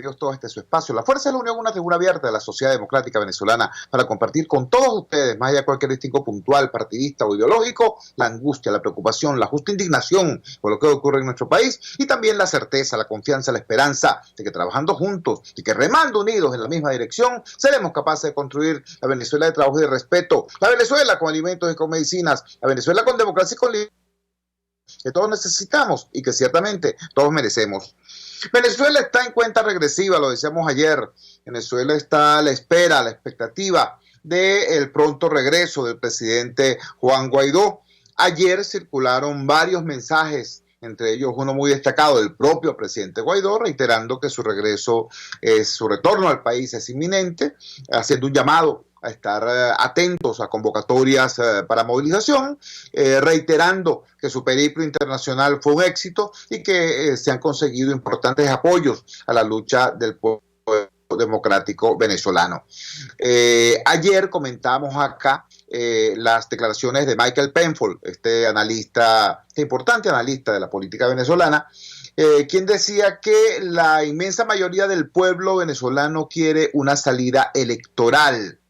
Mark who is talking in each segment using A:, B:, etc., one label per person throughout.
A: bienvenidos todos a este su espacio. La Fuerza de la Unión, una tribuna abierta de la sociedad democrática venezolana para compartir con todos ustedes, más allá de cualquier distingo puntual, partidista o ideológico, la angustia, la preocupación, la justa indignación por lo que ocurre en nuestro país y también la certeza, la confianza, la esperanza de que trabajando juntos y que remando unidos en la misma dirección, seremos capaces de construir la Venezuela de trabajo y de respeto, la Venezuela con alimentos y con medicinas, la Venezuela con democracia y con libertad que todos necesitamos y que ciertamente todos merecemos. Venezuela está en cuenta regresiva, lo decíamos ayer. Venezuela está a la espera, a la expectativa del pronto regreso del presidente Juan Guaidó. Ayer circularon varios mensajes, entre ellos uno muy destacado del propio presidente Guaidó, reiterando que su regreso, su retorno al país es inminente, haciendo un llamado a estar atentos a convocatorias para movilización, reiterando que su periplo internacional fue un éxito y que se han conseguido importantes apoyos a la lucha del pueblo democrático venezolano. Ayer comentamos acá las declaraciones de Michael Penfold, este importante analista de la política venezolana, quien decía que la inmensa mayoría del pueblo venezolano quiere una salida electoral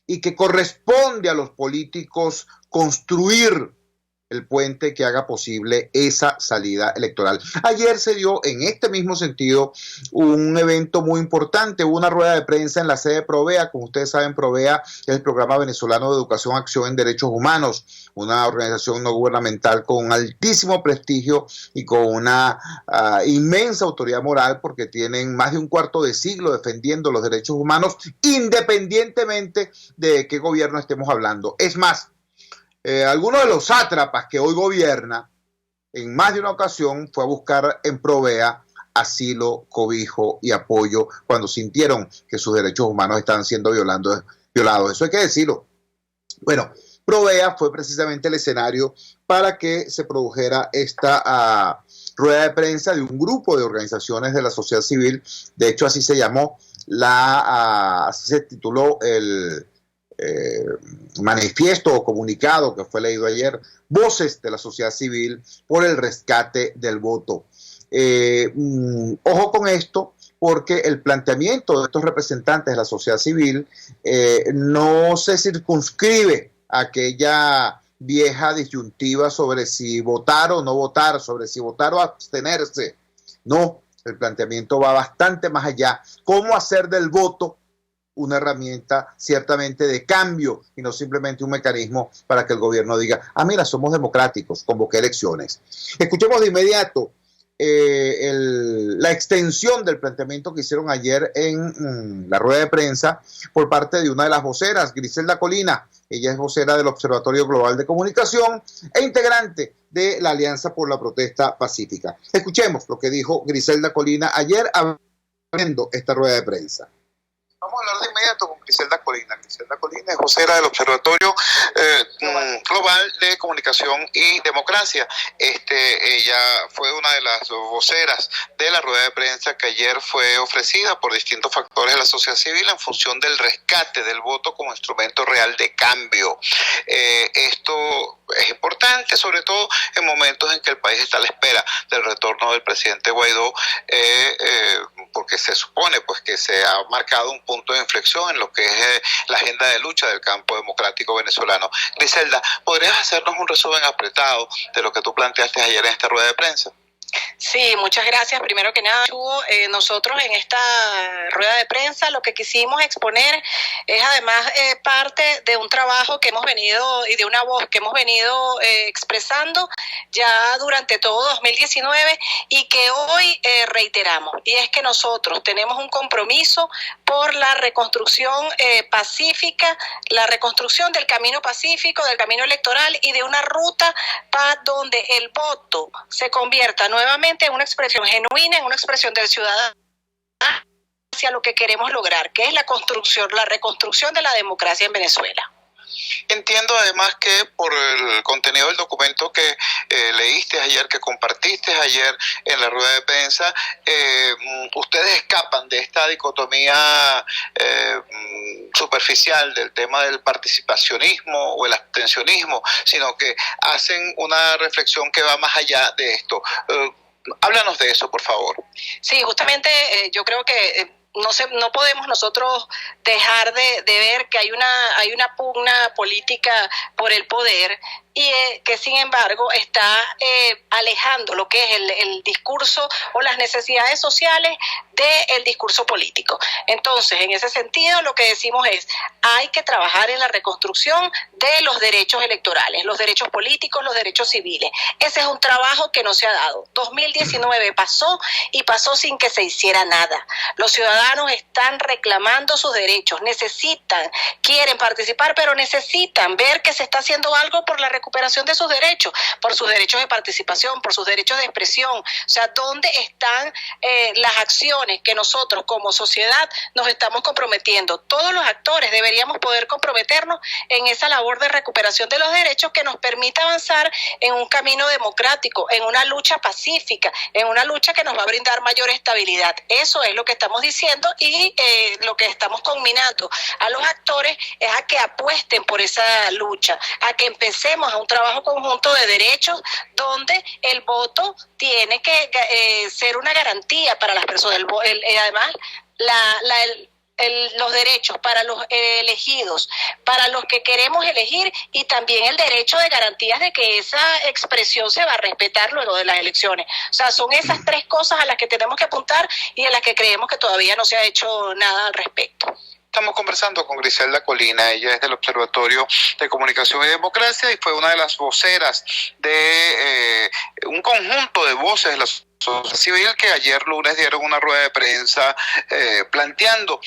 A: y que corresponde a los políticos construir el puente que haga posible esa salida electoral. Ayer se dio en este mismo sentido un evento muy importante, una rueda de prensa en la sede de Provea. Como ustedes saben, Provea es el Programa Venezolano de Educación, Acción en Derechos Humanos, una organización no gubernamental con altísimo prestigio y con una inmensa autoridad moral, porque tienen más de un cuarto de siglo defendiendo los derechos humanos, independientemente de qué gobierno estemos hablando. Es más, alguno de los sátrapas que hoy gobierna, en más de una ocasión fue a buscar en Provea asilo, cobijo y apoyo cuando sintieron que sus derechos humanos estaban siendo violados. Eso hay que decirlo. Bueno, Provea fue precisamente el escenario para que se produjera esta rueda de prensa de un grupo de organizaciones de la sociedad civil. De hecho, así se llamó, así se tituló el manifiesto o comunicado que fue leído ayer, Voces de la Sociedad Civil por el Rescate del Voto. Ojo con esto, porque el planteamiento de estos representantes de la sociedad civil no se circunscribe a aquella vieja disyuntiva sobre si votar o no votar, sobre si votar o abstenerse. No, el planteamiento va bastante más allá. ¿Cómo hacer del voto una herramienta ciertamente de cambio y no simplemente un mecanismo para que el gobierno diga, mira, somos democráticos, convoqué elecciones? Escuchemos de inmediato la extensión del planteamiento que hicieron ayer en la rueda de prensa por parte de una de las voceras, Griselda Colina. Ella es vocera del Observatorio Global de Comunicación e integrante de la Alianza por la Protesta Pacífica. Escuchemos lo que dijo Griselda Colina ayer abriendo esta rueda de prensa.
B: Vamos a hablar de inmediato con Griselda Colina. Griselda Colina es vocera del Observatorio Global de Comunicación y Democracia. Ella fue una de las voceras de la rueda de prensa que ayer fue ofrecida por distintos factores de la sociedad civil en función del rescate del voto como instrumento real de cambio. Esto es importante, sobre todo en momentos en que el país está a la espera del retorno del presidente Guaidó, porque se supone pues que se ha marcado un punto de inflexión en lo que es la agenda de lucha del campo democrático venezolano. Griselda, ¿podrías hacernos un resumen apretado de lo que tú planteaste ayer en esta rueda de prensa?
C: Sí, muchas gracias. Primero que nada, nosotros en esta rueda de prensa lo que quisimos exponer es además parte de un trabajo que hemos venido y de una voz que hemos venido expresando ya durante todo 2019 y que hoy reiteramos. Y es que nosotros tenemos un compromiso por la reconstrucción pacífica, la reconstrucción del camino pacífico, del camino electoral y de una ruta para donde el voto se convierta nuevamente en una expresión genuina, en una expresión del ciudadano hacia lo que queremos lograr, que es la reconstrucción de la democracia en Venezuela.
B: Entiendo además que por el contenido del documento que leíste ayer, que compartiste ayer en la rueda de prensa, ustedes escapan de esta dicotomía superficial del tema del participacionismo o el abstencionismo, sino que hacen una reflexión que va más allá de esto. Háblanos de eso, por favor.
C: Sí, justamente yo creo que no podemos nosotros dejar de ver que hay una pugna política por el poder y que sin embargo está alejando lo que es el discurso o las necesidades sociales del discurso político. Entonces, en ese sentido, lo que decimos es, hay que trabajar en la reconstrucción de los derechos electorales, los derechos políticos, los derechos civiles. Ese es un trabajo que no se ha dado. 2019 pasó y pasó sin que se hiciera nada. Los ciudadanos están reclamando sus derechos, quieren participar, pero necesitan ver que se está haciendo algo por la recuperación de sus derechos, por sus derechos de participación, por sus derechos de expresión. O sea, ¿dónde están las acciones que nosotros como sociedad nos estamos comprometiendo? Todos los actores deberíamos poder comprometernos en esa labor de recuperación de los derechos que nos permita avanzar en un camino democrático, en una lucha pacífica, en una lucha que nos va a brindar mayor estabilidad. Eso es lo que estamos diciendo y lo que estamos conminando a los actores es a que apuesten por esa lucha, a que empecemos a un trabajo conjunto de derechos donde el voto tiene que ser una garantía para las personas. Además, los derechos para los elegidos, para los que queremos elegir y también el derecho de garantías de que esa expresión se va a respetar luego de las elecciones. O sea, son esas tres cosas a las que tenemos que apuntar y en las que creemos que todavía no se ha hecho nada al respecto.
B: Estamos conversando con Griselda Colina, ella es del Observatorio de Comunicación y Democracia y fue una de las voceras de un conjunto de voces de la sociedad civil que ayer lunes dieron una rueda de prensa planteando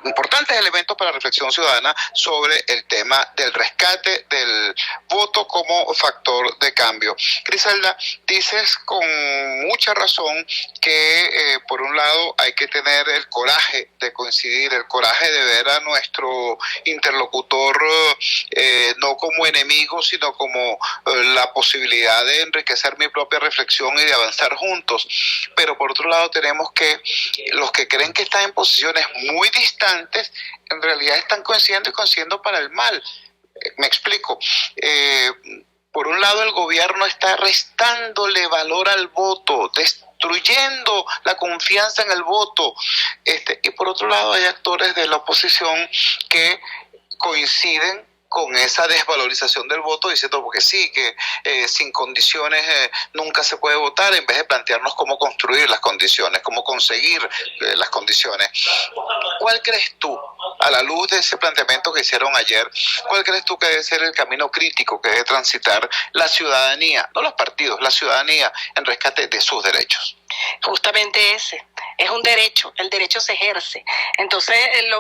B: importantes elementos para la reflexión ciudadana sobre el tema del rescate del voto como factor de cambio. Griselda, dices con mucha razón que por un lado hay que tener el coraje de coincidir, el coraje de ver a nuestro interlocutor no como enemigo, sino como la posibilidad de enriquecer mi propia reflexión y de avanzar juntos. Pero por otro lado tenemos que los que creen que están en posiciones muy distantes, en realidad están coincidiendo y coincidiendo para el mal. Me explico. Por un lado el gobierno está restándole valor al voto, destruyendo la confianza en el voto, y por otro lado hay actores de la oposición que coinciden con esa desvalorización del voto, diciendo porque sí, que sin condiciones nunca se puede votar, en vez de plantearnos cómo construir las condiciones, cómo conseguir las condiciones. ¿Cuál crees tú, a la luz de ese planteamiento que hicieron ayer, cuál crees tú que debe ser el camino crítico que debe transitar la ciudadanía, no los partidos, la ciudadanía en rescate de sus derechos?
C: Justamente ese, es un derecho, el derecho se ejerce. Entonces,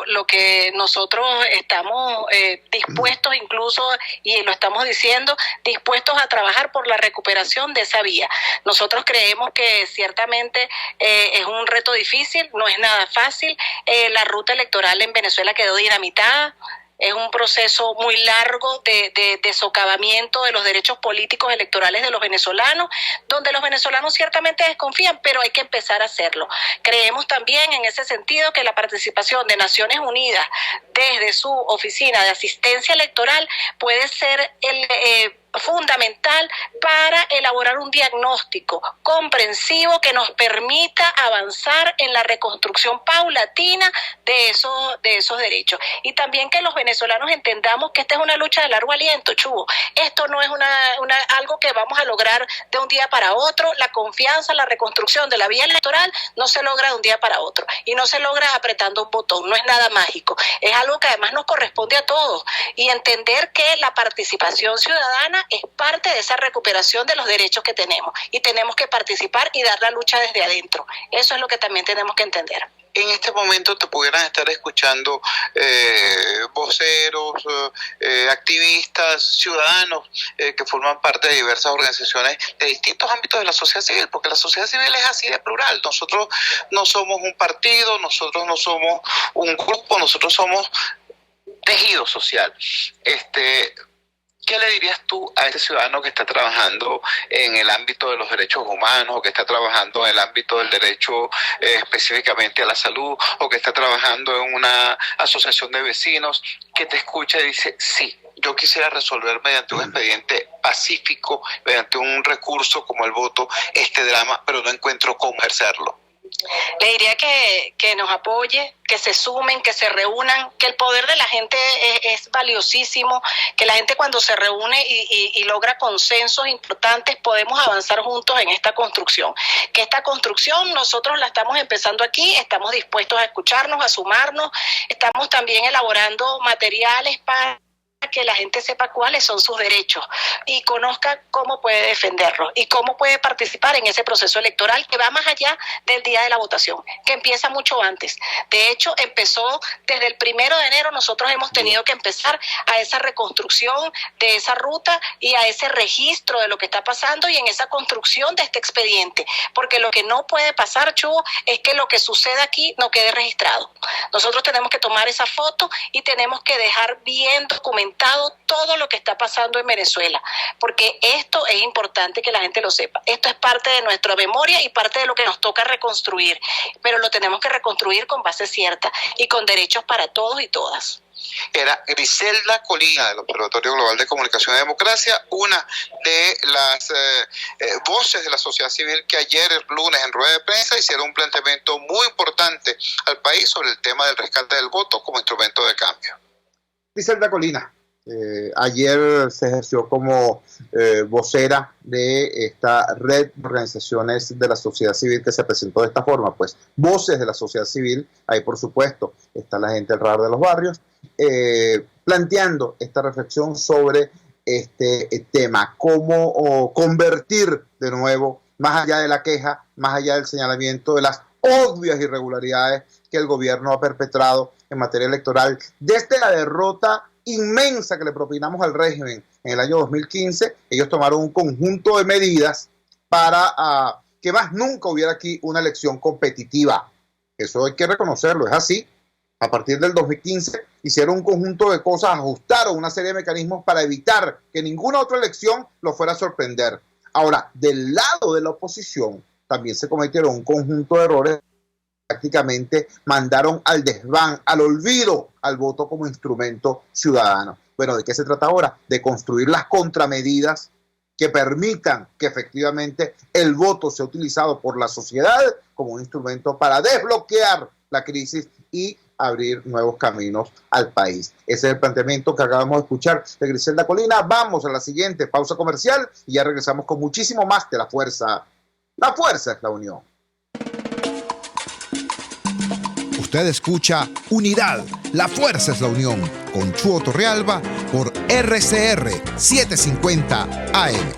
C: lo que nosotros estamos dispuestos incluso, y lo estamos diciendo, dispuestos a trabajar por la recuperación de esa vía. Nosotros creemos que ciertamente es un reto difícil, no es nada fácil. La ruta electoral en Venezuela quedó dinamitada. Es un proceso muy largo de socavamiento de los derechos políticos electorales de los venezolanos, donde los venezolanos ciertamente desconfían, pero hay que empezar a hacerlo. Creemos también en ese sentido que la participación de Naciones Unidas desde su oficina de asistencia electoral puede ser fundamental para elaborar un diagnóstico comprensivo que nos permita avanzar en la reconstrucción paulatina de esos derechos. Y también que los venezolanos entendamos que esta es una lucha de largo aliento, Chubo. Esto no es algo que vamos a lograr de un día para otro. La confianza, la reconstrucción de la vía electoral no se logra de un día para otro y no se logra apretando un botón, no es nada mágico. Es algo que además nos corresponde a todos y entender que la participación ciudadana es parte de esa recuperación de los derechos que tenemos y tenemos que participar y dar la lucha desde adentro. Eso es lo que también tenemos que entender.
B: En este momento te pudieran estar escuchando voceros, activistas, ciudadanos que forman parte de diversas organizaciones de distintos ámbitos de la sociedad civil, porque la sociedad civil es así de plural. Nosotros no somos un partido, nosotros no somos un grupo, nosotros somos tejido social. ¿Qué le dirías tú a ese ciudadano que está trabajando en el ámbito de los derechos humanos, o que está trabajando en el ámbito del derecho específicamente a la salud, o que está trabajando en una asociación de vecinos, que te escucha y dice, sí, yo quisiera resolver mediante un expediente pacífico mediante un recurso como el voto este drama, pero no encuentro cómo ejercerlo.
C: Le diría que nos apoye, que se sumen, que se reúnan, que el poder de la gente es valiosísimo, que la gente cuando se reúne y logra consensos importantes podemos avanzar juntos en esta construcción. Que esta construcción nosotros la estamos empezando aquí, estamos dispuestos a escucharnos, a sumarnos, estamos también elaborando materiales para que la gente sepa cuáles son sus derechos y conozca cómo puede defenderlos y cómo puede participar en ese proceso electoral que va más allá del día de la votación, que empieza mucho antes. De hecho, empezó desde el 1 de enero, nosotros hemos tenido que empezar a esa reconstrucción de esa ruta y a ese registro de lo que está pasando y en esa construcción de este expediente, porque lo que no puede pasar, Chugo, es que lo que suceda aquí no quede registrado. Nosotros tenemos que tomar esa foto y tenemos que dejar bien documentado todo lo que está pasando en Venezuela, porque esto es importante que la gente lo sepa. Esto es parte de nuestra memoria y parte de lo que nos toca reconstruir, pero lo tenemos que reconstruir con base cierta y con derechos para todos y todas.
B: Era Griselda Colina del Observatorio Global de Comunicación y Democracia, una de las voces de la sociedad civil que ayer, el lunes, en rueda de prensa hicieron un planteamiento muy importante al país sobre el tema del rescate del voto como instrumento de cambio.
A: Griselda Colina, ayer se ejerció como vocera de esta red de organizaciones de la sociedad civil que se presentó de esta forma, pues voces de la sociedad civil, ahí por supuesto está la gente del Radar de los Barrios, planteando esta reflexión sobre este tema, cómo convertir de nuevo, más allá de la queja, más allá del señalamiento de las obvias irregularidades que el gobierno ha perpetrado en materia electoral, desde la derrota inmensa que le propinamos al régimen en el año 2015, ellos tomaron un conjunto de medidas para que más nunca hubiera aquí una elección competitiva. Eso hay que reconocerlo, es así. A partir del 2015 hicieron un conjunto de cosas, ajustaron una serie de mecanismos para evitar que ninguna otra elección lo fuera a sorprender. Ahora, del lado de la oposición también se cometieron un conjunto de errores, prácticamente mandaron al desván, al olvido, al voto como instrumento ciudadano. Bueno, ¿de qué se trata ahora? De construir las contramedidas que permitan que efectivamente el voto sea utilizado por la sociedad como un instrumento para desbloquear la crisis y abrir nuevos caminos al país. Ese es el planteamiento que acabamos de escuchar de Griselda Colina. Vamos a la siguiente pausa comercial y ya regresamos con muchísimo más de La Fuerza. La fuerza es la unión.
D: Usted escucha Unidad, la fuerza es la unión, con Chuo Torrealba por RCR 750 AM.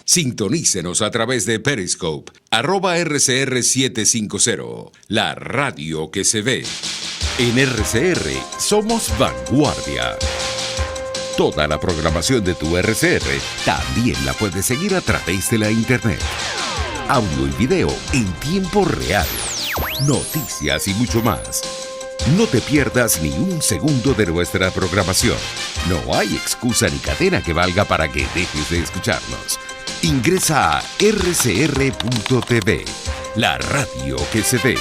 E: Sintonícenos a través de Periscope, @RCR750, la radio que se ve. En RCR somos vanguardia. Toda la programación de tu RCR también la puedes seguir a través de la internet. Audio y video en tiempo real. Noticias y mucho más. No te pierdas ni un segundo de nuestra programación. No hay excusa ni cadena que valga para que dejes de escucharnos. Ingresa a rcr.tv, la radio que se ve.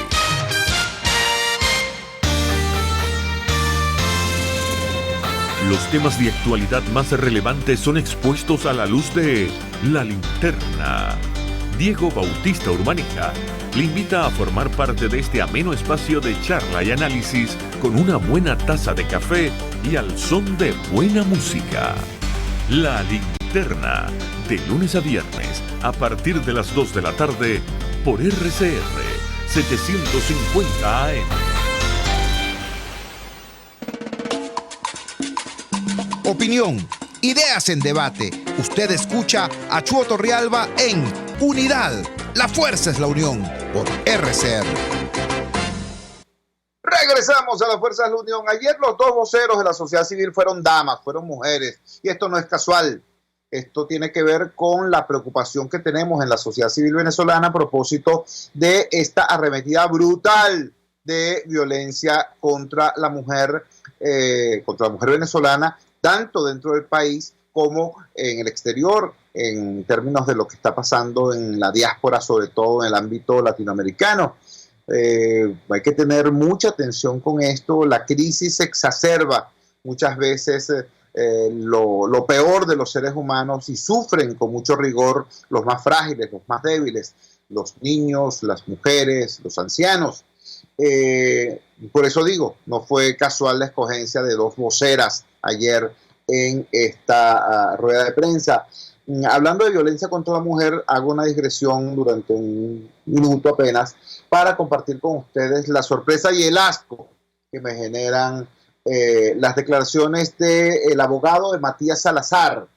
F: Los temas de actualidad más relevantes son expuestos a la luz de La Linterna. Diego Bautista Urmanica le invita a formar parte de este ameno espacio de charla y análisis con una buena taza de café y al son de buena música. La Linterna, de lunes a viernes, a partir de las 2 de la tarde, por RCR 750 AM.
D: Opinión, ideas en debate. Usted escucha a Chuo Torrealba en Unidad, la fuerza es la unión, por RCR.
A: Regresamos a La Fuerza de la Unión. Ayer los dos voceros de la sociedad civil fueron damas, fueron mujeres, y esto no es casual. Esto tiene que ver con la preocupación que tenemos en la sociedad civil venezolana a propósito de esta arremetida brutal de violencia contra la mujer venezolana, tanto dentro del país como en el exterior, en términos de lo que está pasando en la diáspora, sobre todo en el ámbito latinoamericano. Hay que tener mucha atención con esto. La crisis se exacerba muchas veces lo peor de los seres humanos y sufren con mucho rigor los más frágiles, los más débiles, los niños, las mujeres, los ancianos. Por eso digo, no fue casual la escogencia de dos voceras ayer en esta rueda de prensa. Hablando de violencia contra la mujer, hago una digresión durante un minuto apenas para compartir con ustedes la sorpresa y el asco que me generan las declaraciones del abogado de Matías Salazar.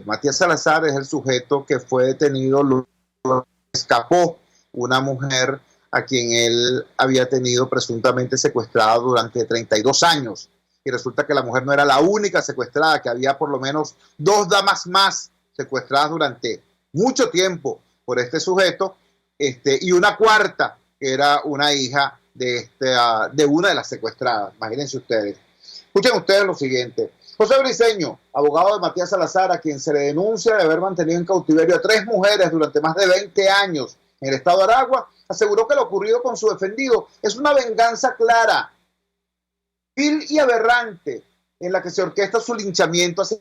A: Matías Salazar es el sujeto que fue detenido, luego escapó una mujer a quien él había tenido presuntamente secuestrada durante 32 años. Y resulta que la mujer no era la única secuestrada, que había por lo menos dos damas más secuestradas durante mucho tiempo por este sujeto, y una cuarta, que era una hija de una de las secuestradas. Imagínense ustedes. Escuchen ustedes lo siguiente. José Briceño, abogado de Matías Salazar, a quien se le denuncia de haber mantenido en cautiverio a 3 mujeres durante más de 20 años en el estado de Aragua, aseguró que lo ocurrido con su defendido es una venganza clara, vil y aberrante, en la que se orquesta su linchamiento hacia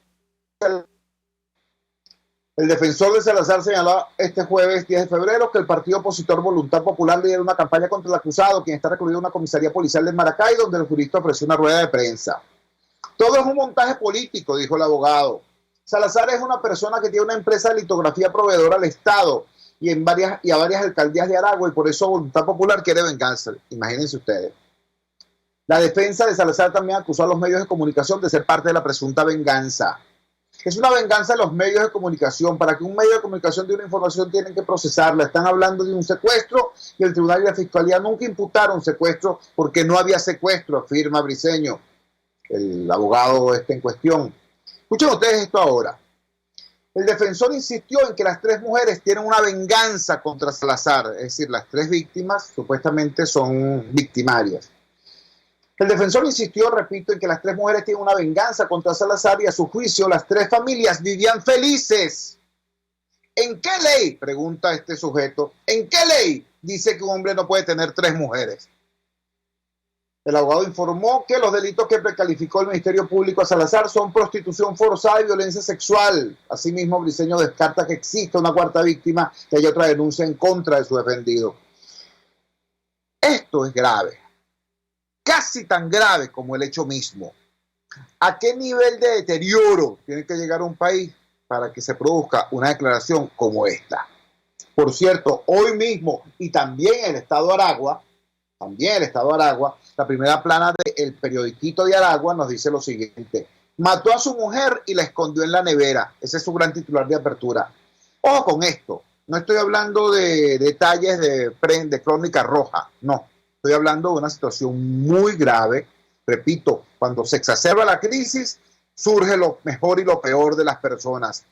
A: el defensor de Salazar. Señaló este jueves 10 de febrero que el partido opositor Voluntad Popular lidera una campaña contra el acusado, quien está recluido en una comisaría policial de Maracay, donde el jurista ofreció una rueda de prensa. Todo es un montaje político, dijo el abogado. Salazar es una persona que tiene una empresa de litografía proveedora al Estado y a varias alcaldías de Aragua, y por eso Voluntad Popular quiere venganza. Imagínense ustedes. La defensa de Salazar también acusó a los medios de comunicación de ser parte de la presunta venganza. Es una venganza de los medios de comunicación. Para que un medio de comunicación dé una información tienen que procesarla. Están hablando de un secuestro y el tribunal y la fiscalía nunca imputaron secuestro porque no había secuestro, afirma Briceño, el abogado en cuestión. Escuchen ustedes esto ahora. El defensor insistió en que las 3 mujeres tienen una venganza contra Salazar, es decir, las 3 víctimas supuestamente son victimarias. El defensor insistió, repito, en que las 3 mujeres tienen una venganza contra Salazar y a su juicio las 3 familias vivían felices. ¿En qué ley, pregunta este sujeto, en qué ley dice que un hombre no puede tener 3 mujeres? El abogado informó que los delitos que precalificó el Ministerio Público a Salazar son prostitución forzada y violencia sexual. Asimismo, Briceño descarta que exista una 4ª víctima, que haya otra denuncia en contra de su defendido. Esto es grave, casi tan grave como el hecho mismo. ¿A qué nivel de deterioro tiene que llegar un país para que se produzca una declaración como esta? Por cierto, hoy mismo, y también en el estado de Aragua, la primera plana del periodiquito de Aragua nos dice lo siguiente: mató a su mujer y la escondió en la nevera. Ese es su gran titular de apertura. Ojo con esto, no estoy hablando de detalles de crónica roja, no. Estoy hablando de una situación muy grave. Repito, cuando se exacerba la crisis, surge lo mejor y lo peor de las personas.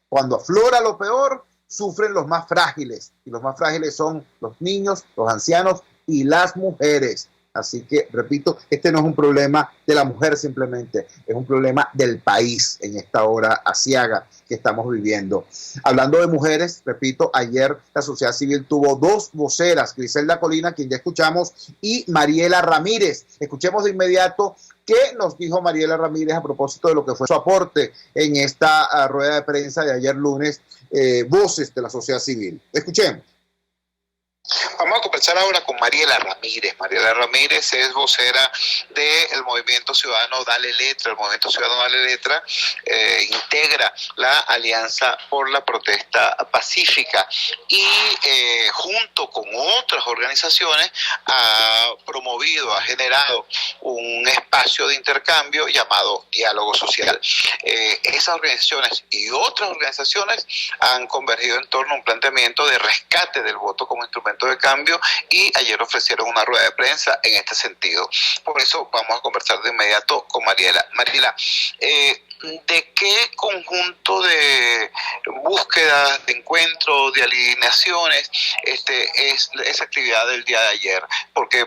A: Cuando aflora lo peor, sufren los más frágiles. Y los más frágiles son los niños, los ancianos y las mujeres. Así que, repito, este no es un problema de la mujer simplemente, es un problema del país en esta hora aciaga que estamos viviendo. Hablando de mujeres, repito, ayer la sociedad civil tuvo 2 voceras, Griselda Colina, quien ya escuchamos, y Mariela Ramírez. Escuchemos de inmediato qué nos dijo Mariela Ramírez a propósito de lo que fue su aporte en esta rueda de prensa de ayer lunes, voces de la sociedad civil. Escuchemos.
B: Vamos a conversar ahora con Mariela Ramírez. Mariela Ramírez es vocera del Movimiento Ciudadano Dale Letra. El Movimiento Ciudadano Dale Letra integra la Alianza por la Protesta Pacífica y junto con otras organizaciones ha promovido, ha generado un espacio de intercambio llamado Diálogo Social. Esas organizaciones y otras organizaciones han convergido en torno a un planteamiento de rescate del voto como instrumento de cambio y ayer ofrecieron una rueda de prensa en este sentido. Por eso vamos a conversar de inmediato con Mariela. Mariela, ¿de qué conjunto de búsquedas, de encuentros, de alineaciones es esa actividad del día de ayer? Porque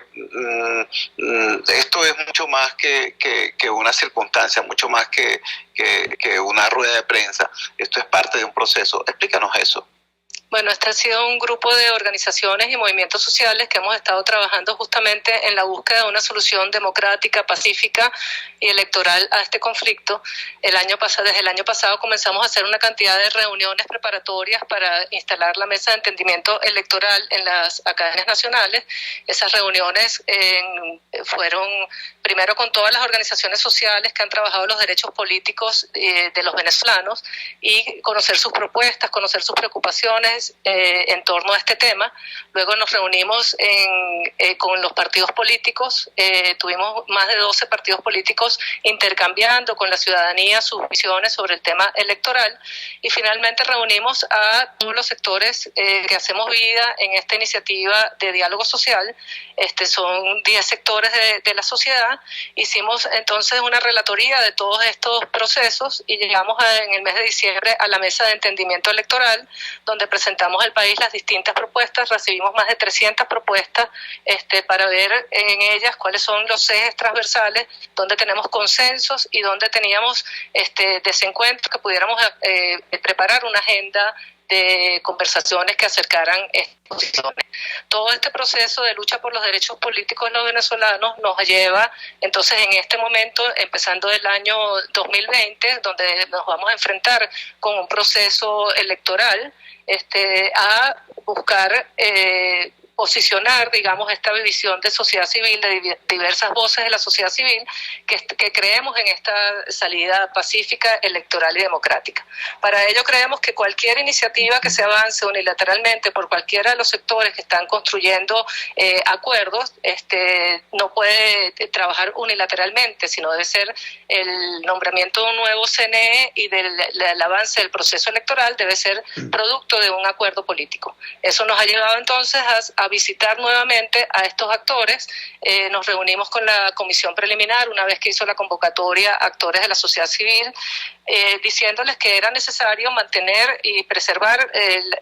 B: esto es mucho más que una circunstancia, mucho más que una rueda de prensa. Esto es parte de un proceso. Explícanos eso.
C: Bueno, este ha sido un grupo de organizaciones y movimientos sociales que hemos estado trabajando justamente en la búsqueda de una solución democrática, pacífica y electoral a este conflicto. Desde el año pasado comenzamos a hacer una cantidad de reuniones preparatorias para instalar la mesa de entendimiento electoral en las academias nacionales. Esas reuniones fueron primero con todas las organizaciones sociales que han trabajado los derechos políticos de los venezolanos y conocer sus propuestas, conocer sus preocupaciones en torno a este tema. Luego nos reunimos con los partidos políticos, tuvimos más de 12 partidos políticos intercambiando con la ciudadanía sus visiones sobre el tema electoral y finalmente reunimos a todos los sectores que hacemos vida en esta iniciativa de diálogo social. Son 10 sectores de la sociedad. Hicimos entonces una relatoría de todos estos procesos y llegamos en el mes de diciembre a la mesa de entendimiento electoral, donde presentamos al país las distintas propuestas. Recibimos más de 300 propuestas para ver en ellas cuáles son los ejes transversales, donde tenemos consensos y donde teníamos desencuentros que pudiéramos preparar una agenda de conversaciones que acercaran estas posiciones. Todo este proceso de lucha por los derechos políticos de los venezolanos nos lleva entonces en este momento, empezando el año 2020, donde nos vamos a enfrentar con un proceso electoral, a buscar posicionar, digamos, esta visión de sociedad civil, de diversas voces de la sociedad civil, que creemos en esta salida pacífica, electoral y democrática. Para ello creemos que cualquier iniciativa que se avance unilateralmente por cualquiera de los sectores que están construyendo acuerdos, no puede trabajar unilateralmente, sino debe ser el nombramiento de un nuevo CNE y del avance del proceso electoral debe ser producto de un acuerdo político. Eso nos ha llevado entonces a visitar nuevamente a estos actores. Nos reunimos con la comisión preliminar una vez que hizo la convocatoria a actores de la sociedad civil, diciéndoles que era necesario mantener y preservar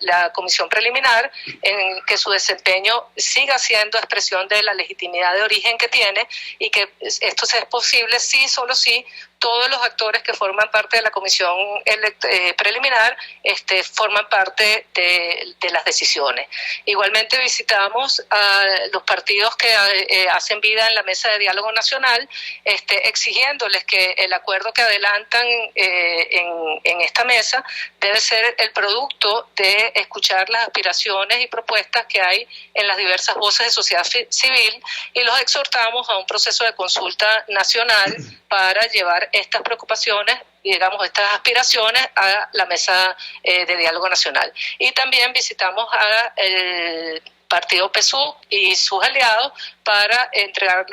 C: la comisión preliminar, en que su desempeño siga siendo expresión de la legitimidad de origen que tiene y que esto sea posible solo si todos los actores que forman parte de la comisión preliminar forman parte de las decisiones. Igualmente visitamos a los partidos que hacen vida en la mesa de diálogo nacional, exigiéndoles que el acuerdo que adelantan en esta mesa debe ser el producto de escuchar las aspiraciones y propuestas que hay en las diversas voces de sociedad civil, y los exhortamos a un proceso de consulta nacional para llevar estas preocupaciones, digamos, estas aspiraciones a la mesa de diálogo nacional. Y también visitamos al partido PSUV y sus aliados para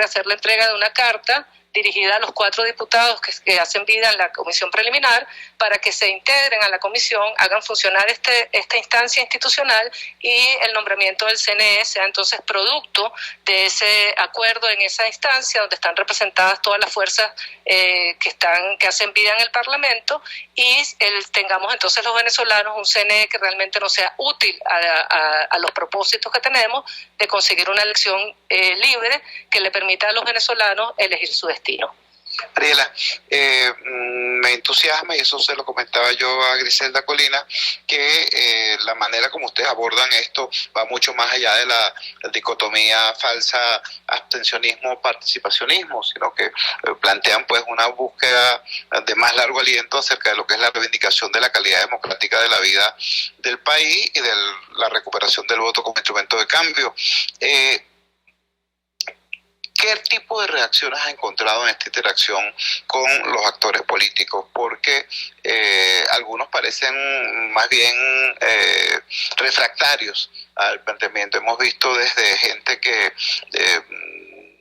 C: hacer la entrega de una carta dirigida a los 4 diputados que hacen vida en la comisión preliminar para que se integren a la comisión, hagan funcionar esta instancia institucional y el nombramiento del CNE sea entonces producto de ese acuerdo en esa instancia donde están representadas todas las fuerzas que hacen vida en el Parlamento, y tengamos entonces los venezolanos un CNE que realmente no sea útil a los propósitos que tenemos de conseguir una elección libre que le permita a los venezolanos elegir su destino.
B: Ariela, me entusiasma, y eso se lo comentaba yo a Griselda Colina, que la manera como ustedes abordan esto va mucho más allá de la dicotomía falsa abstencionismo-participacionismo, sino que plantean pues una búsqueda de más largo aliento acerca de lo que es la reivindicación de la calidad democrática de la vida del país y de la recuperación del voto como instrumento de cambio. ¿Qué tipo de reacciones has encontrado en esta interacción con los actores políticos? Porque algunos parecen más bien refractarios al planteamiento. Hemos visto desde gente que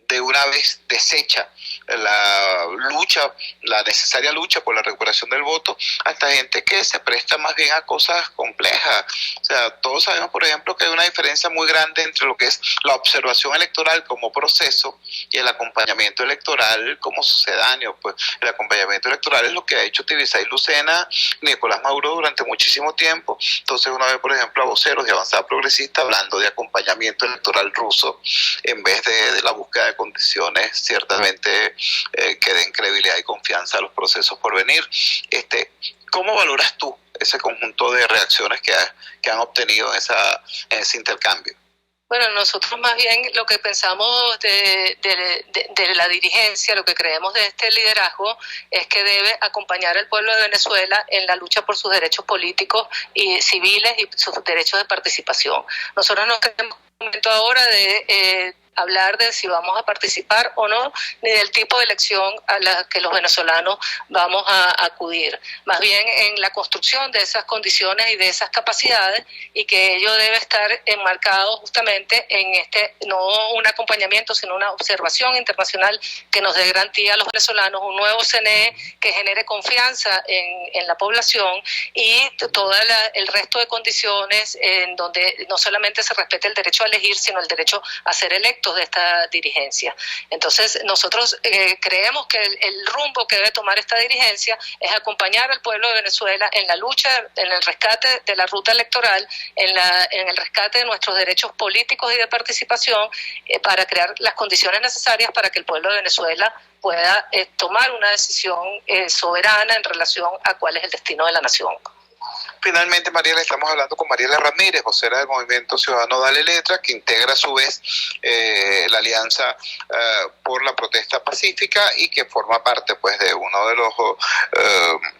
B: de una vez desecha la necesaria lucha por la recuperación del voto, hasta gente que se presta más bien a cosas complejas. O sea, todos sabemos, por ejemplo, que hay una diferencia muy grande entre lo que es la observación electoral como proceso y el acompañamiento electoral como sucedáneo. Pues el acompañamiento electoral es lo que ha hecho Tibisay Lucena, Nicolás Maduro durante muchísimo tiempo. Entonces uno ve, por ejemplo, a voceros de Avanzada Progresista hablando de acompañamiento electoral ruso en vez de la búsqueda de condiciones ciertamente que den credibilidad y confianza a los procesos por venir. ¿Cómo valoras tú ese conjunto de reacciones que han obtenido en ese intercambio?
C: Bueno, nosotros más bien lo que pensamos de la dirigencia, lo que creemos de este liderazgo, es que debe acompañar al pueblo de Venezuela en la lucha por sus derechos políticos y civiles y sus derechos de participación. Nosotros no tenemos momento ahora de hablar de si vamos a participar o no, ni del tipo de elección a la que los venezolanos vamos a acudir. Más bien en la construcción de esas condiciones y de esas capacidades, y que ello debe estar enmarcado justamente en no un acompañamiento, sino una observación internacional que nos dé garantía a los venezolanos, un nuevo CNE que genere confianza en la población, y todo el resto de condiciones en donde no solamente se respete el derecho a elegir, sino el derecho a ser electo de esta dirigencia. Entonces nosotros creemos que el rumbo que debe tomar esta dirigencia es acompañar al pueblo de Venezuela en la lucha, en el rescate de la ruta electoral, en el rescate de nuestros derechos políticos y de participación, para crear las condiciones necesarias para que el pueblo de Venezuela pueda tomar una decisión soberana en relación a cuál es el destino de la nación.
B: Finalmente, Mariela, estamos hablando con Mariela Ramírez, vocera del Movimiento Ciudadano Dale Letra, que integra a su vez la Alianza por la Protesta Pacífica, y que forma parte pues de uno de los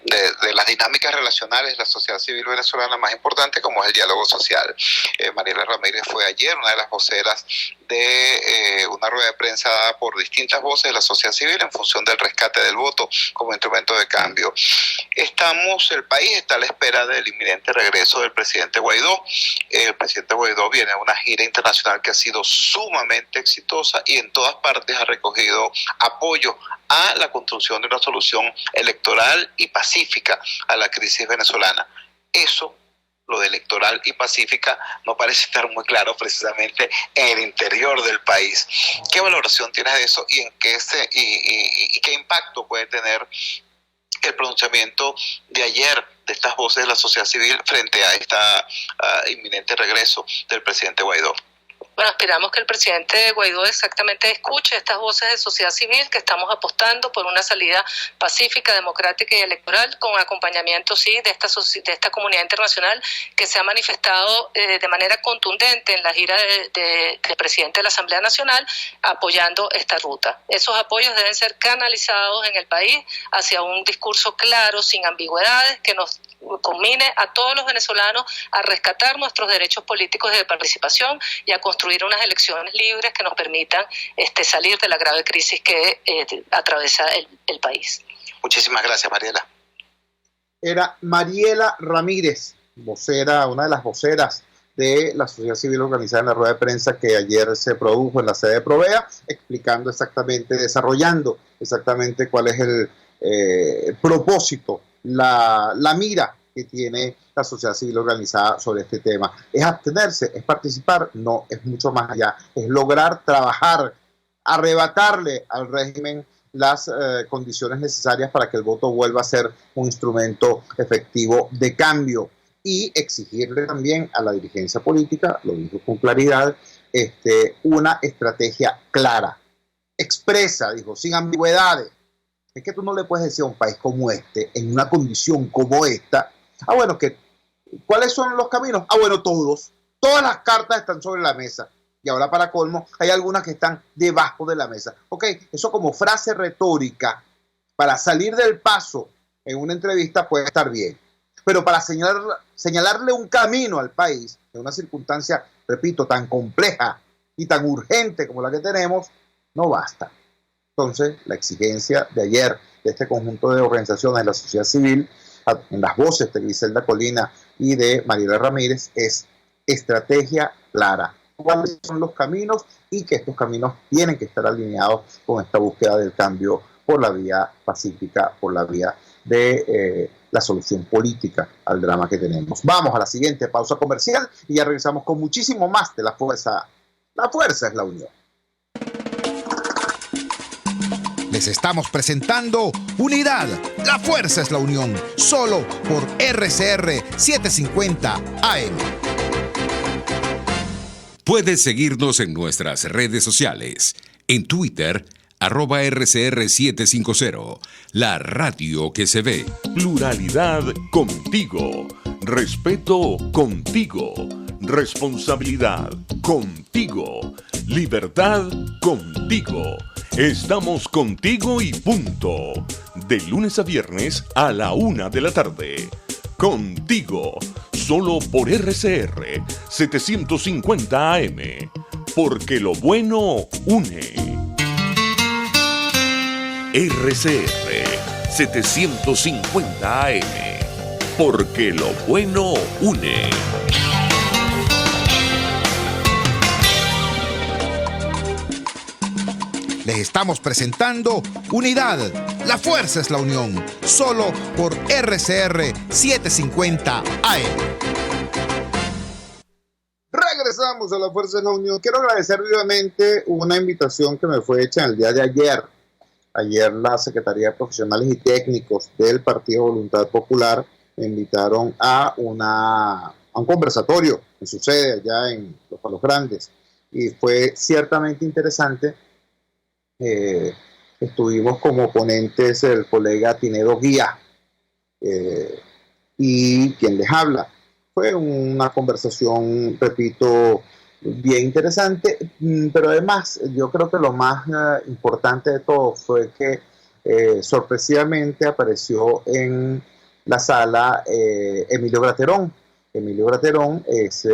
B: de las dinámicas relacionales de la sociedad civil venezolana más importante, como es el diálogo social. Mariela Ramírez fue ayer una de las voceras de una rueda de prensa dada por distintas voces de la sociedad civil en función del rescate del voto como instrumento de cambio. El país está a la espera del inminente regreso del presidente Guaidó. El presidente Guaidó viene a una gira internacional que ha sido sumamente exitosa y en todas partes ha recogido apoyo a la construcción de una solución electoral y pacífica a la crisis venezolana. Eso, lo de electoral y pacífica, no parece estar muy claro precisamente en el interior del país. ¿Qué valoración tienes de eso y qué impacto puede tener el pronunciamiento de ayer de estas voces de la sociedad civil frente a inminente regreso del presidente Guaidó?
C: Bueno, esperamos que el presidente Guaidó exactamente escuche estas voces de sociedad civil, que estamos apostando por una salida pacífica, democrática y electoral, con acompañamiento, sí, de esta comunidad internacional que se ha manifestado de manera contundente en la gira del presidente de la Asamblea Nacional, apoyando esta ruta. Esos apoyos deben ser canalizados en el país hacia un discurso claro, sin ambigüedades, que nos conmine a todos los venezolanos a rescatar nuestros derechos políticos de participación y a construir unas elecciones libres que nos permitan salir de la grave crisis que atraviesa el país.
B: Muchísimas gracias, Mariela.
A: Era Mariela Ramírez, vocera, una de las voceras de la sociedad civil organizada en la rueda de prensa que ayer se produjo en la sede de Provea, explicando exactamente, desarrollando exactamente cuál es el propósito, la mira que tiene la sociedad civil organizada sobre este tema. ¿Es abstenerse? ¿Es participar? No, es mucho más allá. Es lograr trabajar, arrebatarle al régimen las condiciones necesarias para que el voto vuelva a ser un instrumento efectivo de cambio, y exigirle también a la dirigencia política, lo dijo con claridad, una estrategia clara, expresa, dijo, sin ambigüedades. Es que tú no le puedes decir a un país como este, en una condición como esta, ¿cuáles son los caminos? Todas las cartas están sobre la mesa, y ahora para colmo hay algunas que están debajo de la mesa. Eso como frase retórica para salir del paso en una entrevista puede estar bien, pero para señalarle un camino al país en una circunstancia, repito, tan compleja y tan urgente como la que tenemos, no basta. Entonces, la exigencia de ayer de este conjunto de organizaciones de la sociedad civil, en las voces de Griselda Colina y de Mariela Ramírez, es estrategia clara. ¿Cuáles son los caminos? Y que estos caminos tienen que estar alineados con esta búsqueda del cambio por la vía pacífica, por la vía de la solución política al drama que tenemos. Vamos a la siguiente pausa comercial y ya regresamos con muchísimo más de La Fuerza. La fuerza es la unión.
D: Les estamos presentando Unidad, la fuerza es la unión, solo por RCR 750 AM.
E: Puedes seguirnos en nuestras redes sociales. En Twitter, @RCR750, la radio que se ve.
F: Pluralidad contigo. Respeto contigo. Responsabilidad contigo. Libertad contigo. Estamos contigo y punto. De lunes a viernes a la 1 de la tarde. Contigo. Solo por RCR 750 AM. Porque lo bueno une. RCR 750 AM. Porque lo bueno une.
D: Les estamos presentando Unidad. La fuerza es la unión. Solo por RCR 750 AM.
A: Regresamos a La Fuerza de la Unión. Quiero agradecer vivamente una invitación que me fue hecha en el día de ayer. Ayer la Secretaría de Profesionales y Técnicos del Partido Voluntad Popular me invitaron a un conversatorio que sucede allá en Los Palos Grandes. Y fue ciertamente interesante. Estuvimos como ponentes el colega Tinedo Guía y quien les habla. Fue una conversación, repito, bien interesante, pero además yo creo que lo más importante de todo fue que sorpresivamente apareció en la sala Emilio Graterón. Emilio Graterón es,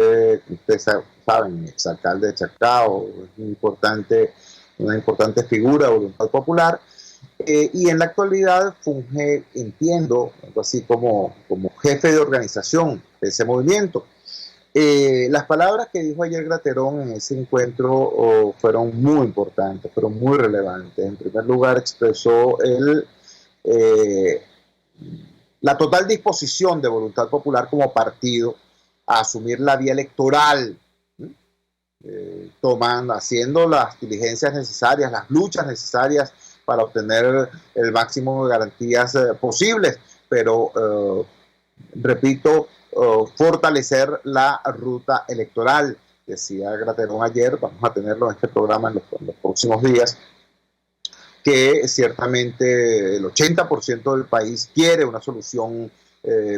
A: ustedes saben, exalcalde de Chacao, una importante figura de Voluntad Popular, y en la actualidad funge, entiendo, algo así como jefe de organización de ese movimiento. Las palabras que dijo ayer Graterón en ese encuentro fueron muy importantes, fueron muy relevantes. En primer lugar, expresó la total disposición de Voluntad Popular como partido a asumir la vía electoral, haciendo las diligencias necesarias, las luchas necesarias para obtener el máximo de garantías posibles, pero repito, fortalecer la ruta electoral. Decía Graterón ayer, vamos a tenerlo en este programa en los próximos días, que ciertamente el 80% del país quiere una solución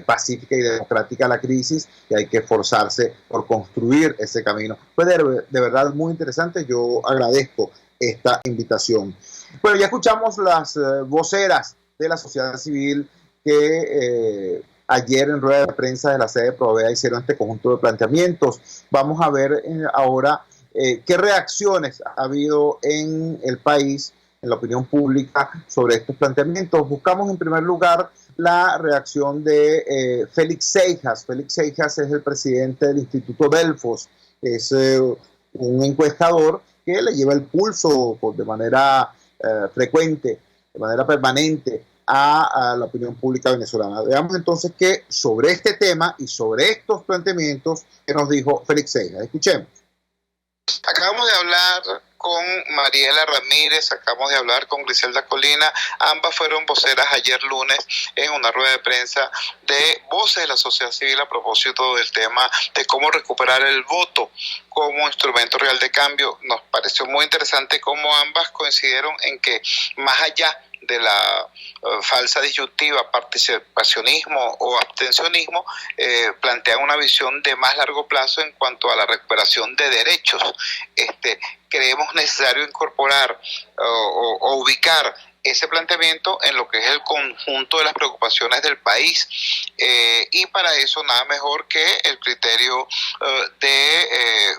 A: pacífica y democrática a la crisis, y hay que esforzarse por construir ese camino. Fue de verdad muy interesante. Yo agradezco esta invitación. Bueno, ya escuchamos las voceras de la sociedad civil que ayer en rueda de prensa de la sede de Provea hicieron este conjunto de planteamientos. Vamos a ver ahora qué reacciones ha habido en el país, en la opinión pública, sobre estos planteamientos. Buscamos en primer lugar la reacción de Félix Seijas. Félix Seijas es el presidente del Instituto Delfos, es un encuestador que le lleva el pulso de manera frecuente, de manera permanente a la opinión pública venezolana. Veamos entonces que sobre este tema y sobre estos planteamientos que nos dijo Félix Seijas. Escuchemos.
B: Acabamos de hablar con Mariela Ramírez, acabamos de hablar con Griselda Colina, ambas fueron voceras ayer lunes en una rueda de prensa de voces de la sociedad civil a propósito del tema de cómo recuperar el voto como instrumento real de cambio. Nos pareció muy interesante cómo ambas coincidieron en que más allá de la falsa disyuntiva participacionismo o abstencionismo, plantean una visión de más largo plazo en cuanto a la recuperación de derechos. Creemos necesario incorporar o ubicar ese planteamiento en lo que es el conjunto de las preocupaciones del país, y para eso nada mejor que el criterio de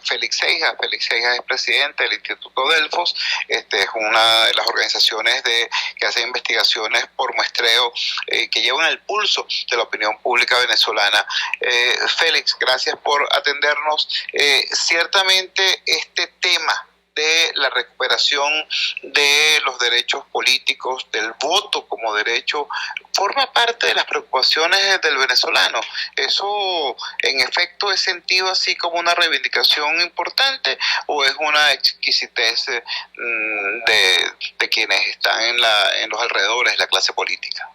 B: Félix Seijas. Félix Seijas es presidente del Instituto Delfos, es una de las organizaciones que hace investigaciones por muestreo, que llevan el pulso de la opinión pública venezolana. Félix, gracias por atendernos. Ciertamente este tema de la recuperación de los derechos políticos, del voto como derecho, forma parte de las preocupaciones del venezolano. ¿Eso en efecto es sentido así como una reivindicación importante o es una exquisitez de quienes están en los alrededores de la clase política?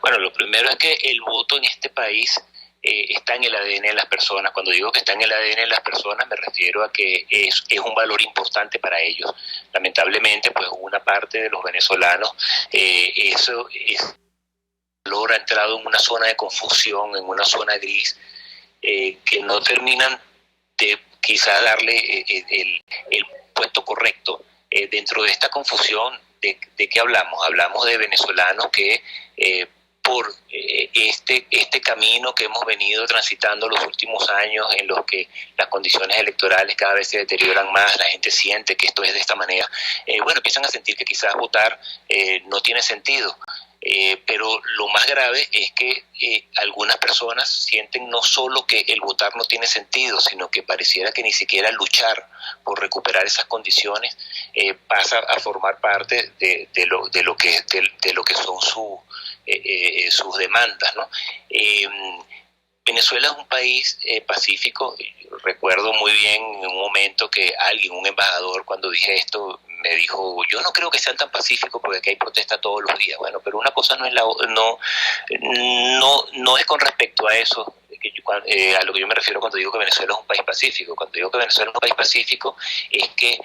G: Bueno, lo primero es que el voto en este país está en el ADN de las personas. Cuando digo que está en el ADN de las personas, me refiero a que es un valor importante para ellos. Lamentablemente, pues una parte de los venezolanos, eso es valor ha entrado en una zona de confusión, en una zona gris, que no terminan de quizá darle el puesto correcto. Dentro de esta confusión, ¿de qué hablamos? Hablamos de venezolanos que por este camino que hemos venido transitando los últimos años, en los que las condiciones electorales cada vez se deterioran más, la gente siente que esto es de esta manera, empiezan a sentir que quizás votar no tiene sentido. Pero lo más grave es que algunas personas sienten no solo que el votar no tiene sentido, sino que pareciera que ni siquiera luchar por recuperar esas condiciones pasa a formar parte de lo que son sus demandas, ¿no? Venezuela es un país pacífico. Recuerdo muy bien en un momento que un embajador, cuando dije esto, me dijo: yo no creo que sean tan pacíficos porque aquí hay protesta todos los días. Bueno, pero una cosa no es con respecto a eso, a lo que yo me refiero cuando digo que Venezuela es un país pacífico. Cuando digo que Venezuela es un país pacífico es que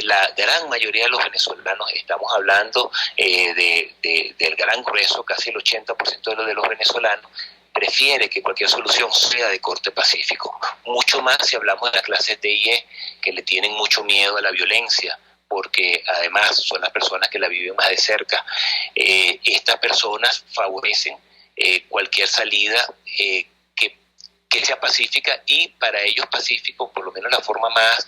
G: la gran mayoría de los venezolanos, estamos hablando del gran grueso, casi el 80% de los venezolanos, prefiere que cualquier solución sea de corte pacífico. Mucho más si hablamos de las clases D y E, que le tienen mucho miedo a la violencia, porque además son las personas que la viven más de cerca. Estas personas favorecen cualquier salida que sea pacífica, y para ellos pacífico, por lo menos la forma más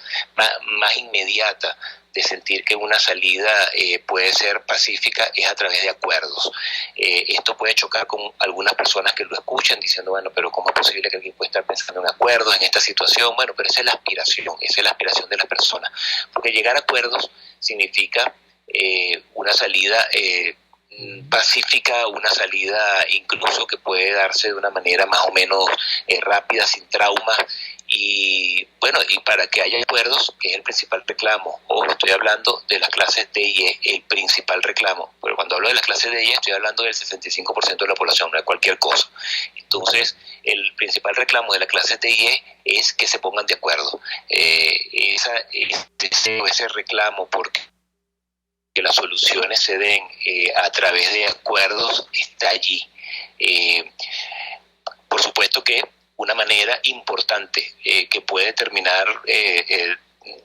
G: inmediata de sentir que una salida puede ser pacífica es a través de acuerdos. Esto puede chocar con algunas personas que lo escuchan diciendo: bueno, pero ¿cómo es posible que alguien pueda estar pensando en acuerdos en esta situación? Bueno, pero esa es la aspiración de las personas, porque llegar a acuerdos significa una salida pacífica, una salida incluso que puede darse de una manera más o menos rápida, sin trauma. Y bueno, y para que haya acuerdos, que es el principal reclamo, estoy hablando de las clases D y E, el principal reclamo, pero cuando hablo de las clases D y E estoy hablando del 65% de la población, no de cualquier cosa. Entonces, el principal reclamo de las clases D y E es que se pongan de acuerdo. Ese reclamo porque que las soluciones se den a través de acuerdos está allí. Por supueto que una manera importante que puede terminar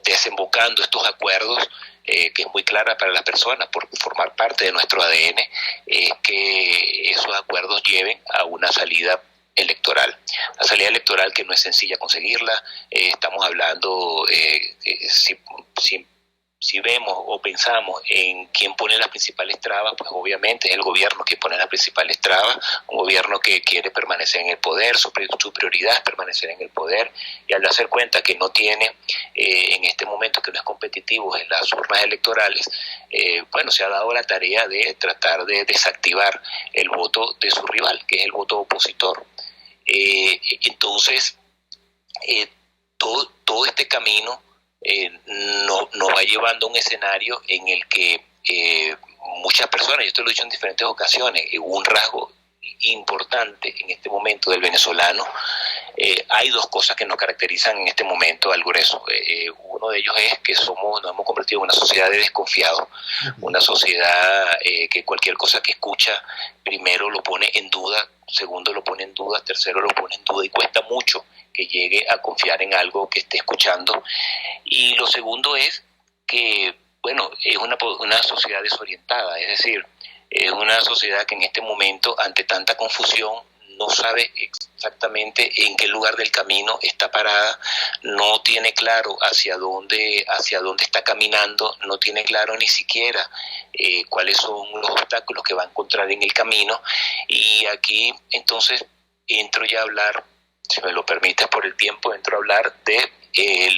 G: desembocando estos acuerdos, que es muy clara para las personas por formar parte de nuestro ADN, es que esos acuerdos lleven a una salida electoral. Una salida electoral que no es sencilla conseguirla. Estamos hablando, si vemos o pensamos en quién pone las principales trabas, pues obviamente es el gobierno que pone las principales trabas, un gobierno que quiere permanecer en el poder, su prioridad es permanecer en el poder, y al darse cuenta que no tiene en este momento, que no es competitivo en las urnas electorales, se ha dado la tarea de tratar de desactivar el voto de su rival, que es el voto opositor. Entonces, todo este camino nos va llevando a un escenario en el que muchas personas, yo esto lo he dicho en diferentes ocasiones, un rasgo importante en este momento del venezolano, hay dos cosas que nos caracterizan en este momento al grueso. Uno de ellos es que nos hemos convertido en una sociedad de desconfiados, una sociedad que cualquier cosa que escucha, primero lo pone en duda, segundo lo pone en duda, tercero lo pone en duda, y cuesta mucho que llegue a confiar en algo que esté escuchando. Y lo segundo es que, es una sociedad desorientada, es decir, es una sociedad que en este momento, ante tanta confusión, no sabe exactamente en qué lugar del camino está parada, no tiene claro hacia dónde está caminando, no tiene claro ni siquiera cuáles son los obstáculos que va a encontrar en el camino. Y aquí entonces entro ya a hablar, si me lo permites por el tiempo, entro a hablar de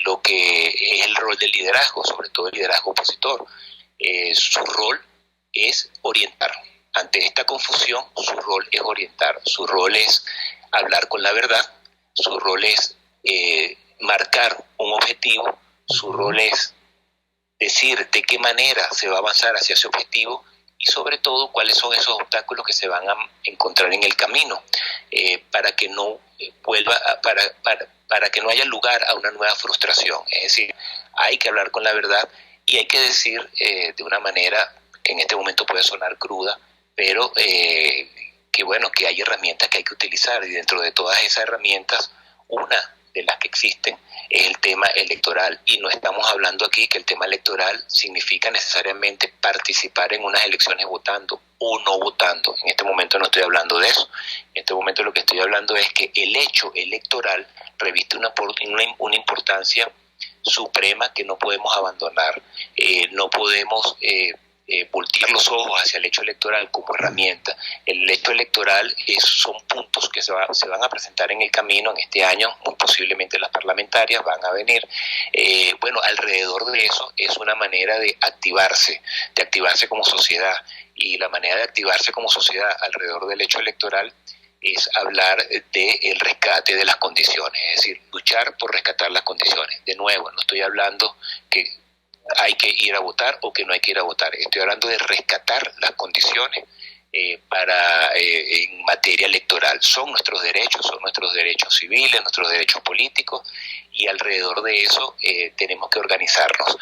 G: lo que es el rol del liderazgo, sobre todo el liderazgo opositor. Su rol es orientar. Ante esta confusión, su rol es orientar, su rol es hablar con la verdad, su rol es marcar un objetivo, su rol es decir de qué manera se va a avanzar hacia ese objetivo, y y sobre todo cuáles son esos obstáculos que se van a encontrar en el camino, para que no para que no haya lugar a una nueva frustración. Es decir, hay que hablar con la verdad y hay que decir de una manera que en este momento puede sonar cruda, pero que hay herramientas que hay que utilizar, y dentro de todas esas herramientas, una de las que existen es el tema electoral, y no estamos hablando aquí que el tema electoral significa necesariamente participar en unas elecciones votando o no votando. En este momento no estoy hablando de eso. En este momento lo que estoy hablando es que el hecho electoral reviste una importancia suprema que no podemos abandonar. No podemos voltear los ojos hacia el hecho electoral como herramienta. El hecho electoral son puntos que se van a presentar en el camino en este año, muy posiblemente las parlamentarias van a venir. Alrededor de eso es una manera de activarse como sociedad, y la manera de activarse como sociedad alrededor del hecho electoral es hablar del rescate de las condiciones, es decir, luchar por rescatar las condiciones. De nuevo, no estoy hablando que hay que ir a votar o que no hay que ir a votar. Estoy hablando de rescatar las condiciones en materia electoral. Son nuestros derechos civiles, nuestros derechos políticos, y alrededor de eso tenemos que organizarnos.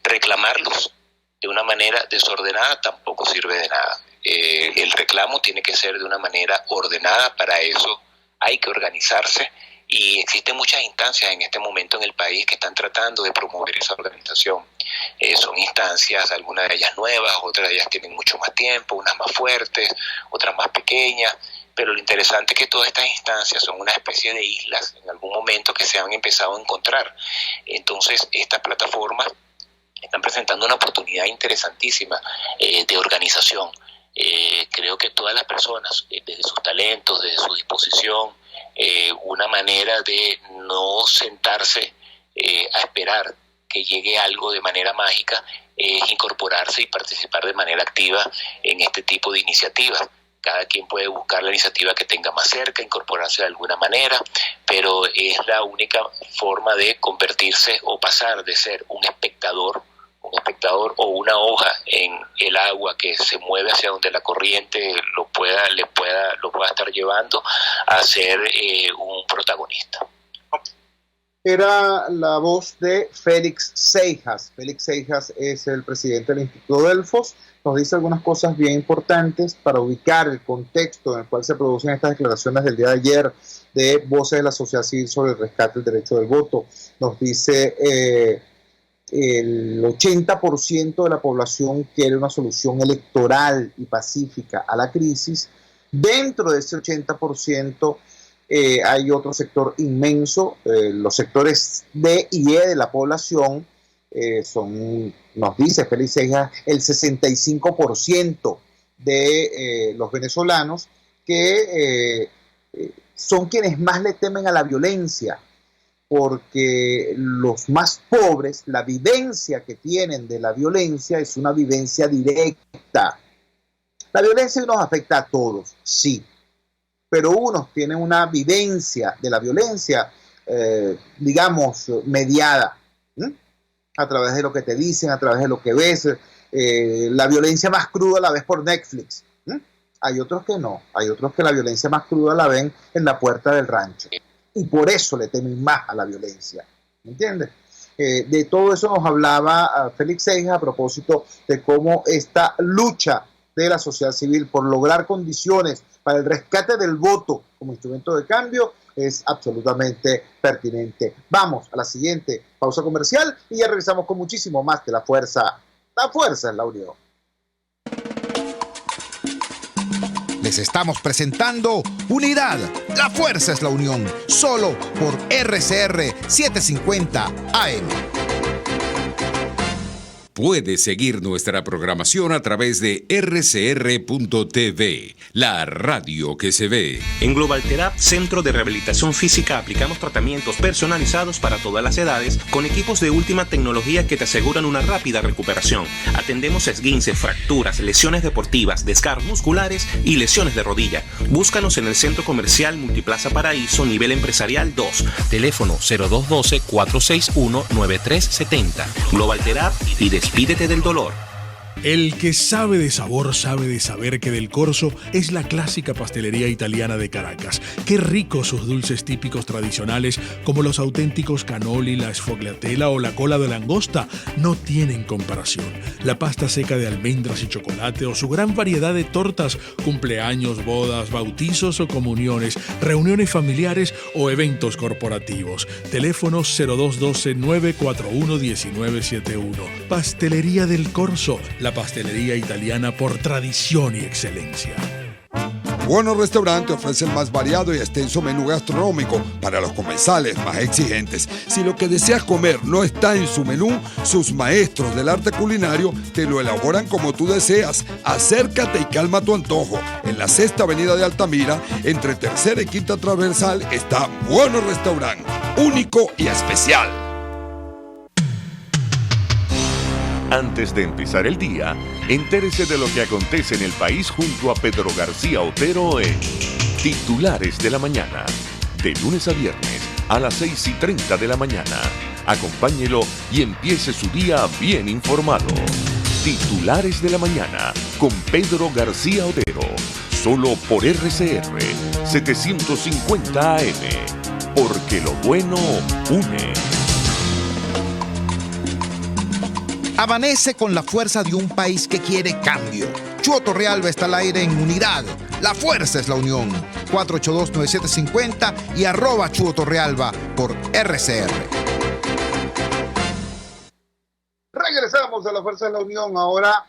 G: Reclamarlos de una manera desordenada tampoco sirve de nada. El reclamo tiene que ser de una manera ordenada. Para eso hay que organizarse. Y existen muchas instancias en este momento en el país que están tratando de promover esa organización. Son instancias, algunas de ellas nuevas, otras de ellas tienen mucho más tiempo, unas más fuertes, otras más pequeñas, pero lo interesante es que todas estas instancias son una especie de islas en algún momento que se han empezado a encontrar. Entonces, estas plataformas están presentando una oportunidad interesantísima de organización. Creo que todas las personas, desde sus talentos, desde su disposición, una manera de no sentarse a esperar que llegue algo de manera mágica, es incorporarse y participar de manera activa en este tipo de iniciativas. Cada quien puede buscar la iniciativa que tenga más cerca, incorporarse de alguna manera, pero es la única forma de convertirse o pasar de ser un espectador o una hoja en el agua que se mueve hacia donde la corriente lo pueda estar llevando, a ser un protagonista.
A: Era la voz de Félix Seijas. Félix Seijas es el presidente del Instituto Delfos. Nos dice algunas cosas bien importantes para ubicar el contexto en el cual se producen estas declaraciones del día de ayer de voces de la sociedad civil sobre el rescate del derecho del voto. Nos dice el 80% de la población quiere una solución electoral y pacífica a la crisis. Dentro de ese 80% hay otro sector inmenso, los sectores D y E de la población son, nos dice Félix Seijas, el 65% de los venezolanos que son quienes más le temen a la violencia, porque los más pobres, la vivencia que tienen de la violencia es una vivencia directa. La violencia nos afecta a todos, sí, pero unos tienen una vivencia de la violencia, digamos, mediada, a través de lo que te dicen, a través de lo que ves. La violencia más cruda la ves por Netflix. Hay otros que no, hay otros que la violencia más cruda la ven en la puerta del rancho. Y por eso le temen más a la violencia, ¿me entiendes? De todo eso nos hablaba Félix Seijas a propósito de cómo esta lucha de la sociedad civil por lograr condiciones para el rescate del voto como instrumento de cambio es absolutamente pertinente. Vamos a la siguiente pausa comercial y ya regresamos con muchísimo más de La Fuerza. La fuerza es la unión.
D: Les estamos presentando Unidad, la fuerza es la unión, solo por RCR 750 AM.
E: Puede seguir nuestra programación a través de rcr.tv, la radio que se ve.
H: En Global Therapy, Centro de Rehabilitación Física, aplicamos tratamientos personalizados para todas las edades con equipos de última tecnología que te aseguran una rápida recuperación. Atendemos esguinces, fracturas, lesiones deportivas, desgarros musculares y lesiones de rodilla. Búscanos en el Centro Comercial Multiplaza Paraíso, nivel empresarial 2. Teléfono 0212-461-9370. Global Therapy y despídete del dolor.
I: El que sabe de sabor sabe de saber que Del Corso es la clásica pastelería italiana de Caracas. Qué ricos sus dulces típicos tradicionales como los auténticos cannoli, la sfogliatella o la cola de langosta no tienen comparación. La pasta seca de almendras y chocolate o su gran variedad de tortas, cumpleaños, bodas, bautizos o comuniones, reuniones familiares o eventos corporativos. Teléfonos 0212-941-1971. Pastelería Del Corso, la pastelería italiana por tradición y excelencia.
J: Bueno Restaurante ofrece el más variado y extenso menú gastronómico para los comensales más exigentes. Si lo que deseas comer no está en su menú, sus maestros del arte culinario te lo elaboran como tú deseas. Acércate y calma tu antojo. En la 6ª Avenida de Altamira, entre 3ª y 5ª Transversal, está Bueno Restaurante, único y especial.
F: Antes de empezar el día, entérese de lo que acontece en el país junto a Pedro García Otero en Titulares de la Mañana. De lunes a viernes a las 6:30 de la mañana. Acompáñelo y empiece su día bien informado. Titulares de la Mañana con Pedro García Otero. Solo por RCR 750 AM. Porque lo bueno une.
D: Amanece con la fuerza de un país que quiere cambio. Chuo Torrealba está al aire en Unidad. La fuerza es la unión. 482-9750 y @Chuo Torrealba por RCR.
A: Regresamos a la fuerza de la unión ahora,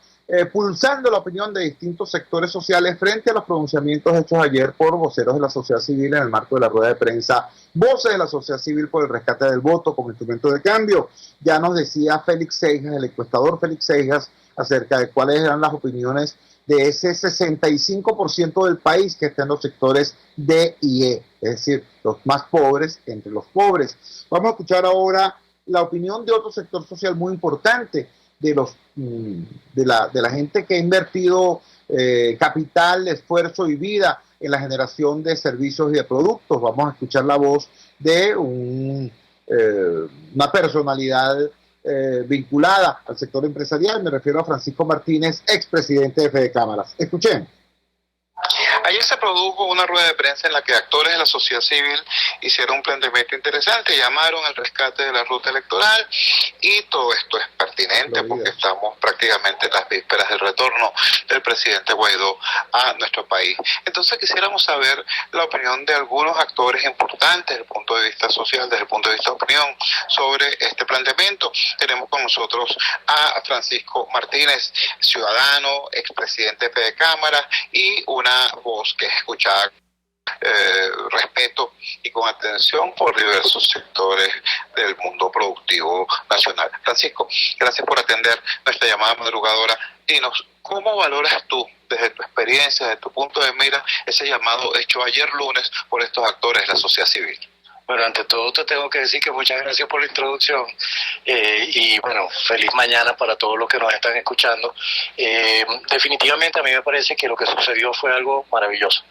A: pulsando la opinión de distintos sectores sociales frente a los pronunciamientos hechos ayer por voceros de la sociedad civil en el marco de la rueda de prensa. Voces de la sociedad civil por el rescate del voto como instrumento de cambio. Ya nos decía Félix Seijas, el encuestador Félix Seijas, acerca de cuáles eran las opiniones de ese 65% del país que está en los sectores D y E, es decir, los más pobres entre los pobres. Vamos a escuchar ahora la opinión de otro sector social muy importante, de la gente que ha invertido capital, esfuerzo y vida en la generación de servicios y de productos. Vamos a escuchar la voz de una personalidad vinculada al sector empresarial. Me refiero a Francisco Martínez, expresidente de Fede Cámaras. Escuchen.
B: Ayer se produjo una rueda de prensa en la que actores de la sociedad civil hicieron un planteamiento interesante, llamaron al rescate de la ruta electoral, y todo esto es pertinente porque estamos prácticamente en las vísperas del retorno del presidente Guaidó a nuestro país. Entonces quisiéramos saber la opinión de algunos actores importantes desde el punto de vista social, desde el punto de vista de opinión, sobre este planteamiento. Tenemos con nosotros a Francisco Martínez, ciudadano, expresidente de Fede Cámaras, y una voz que es escuchada respeto y con atención por diversos sectores del mundo productivo nacional. Francisco, gracias por atender nuestra llamada madrugadora. Dinos, ¿cómo valoras tú, desde tu experiencia, desde tu punto de mira, ese llamado hecho ayer lunes por estos actores de la sociedad civil?
K: Bueno, ante todo te tengo que decir que muchas gracias por la introducción y bueno, feliz mañana para todos los que nos están escuchando. Definitivamente a mí me parece que lo que sucedió fue algo maravilloso.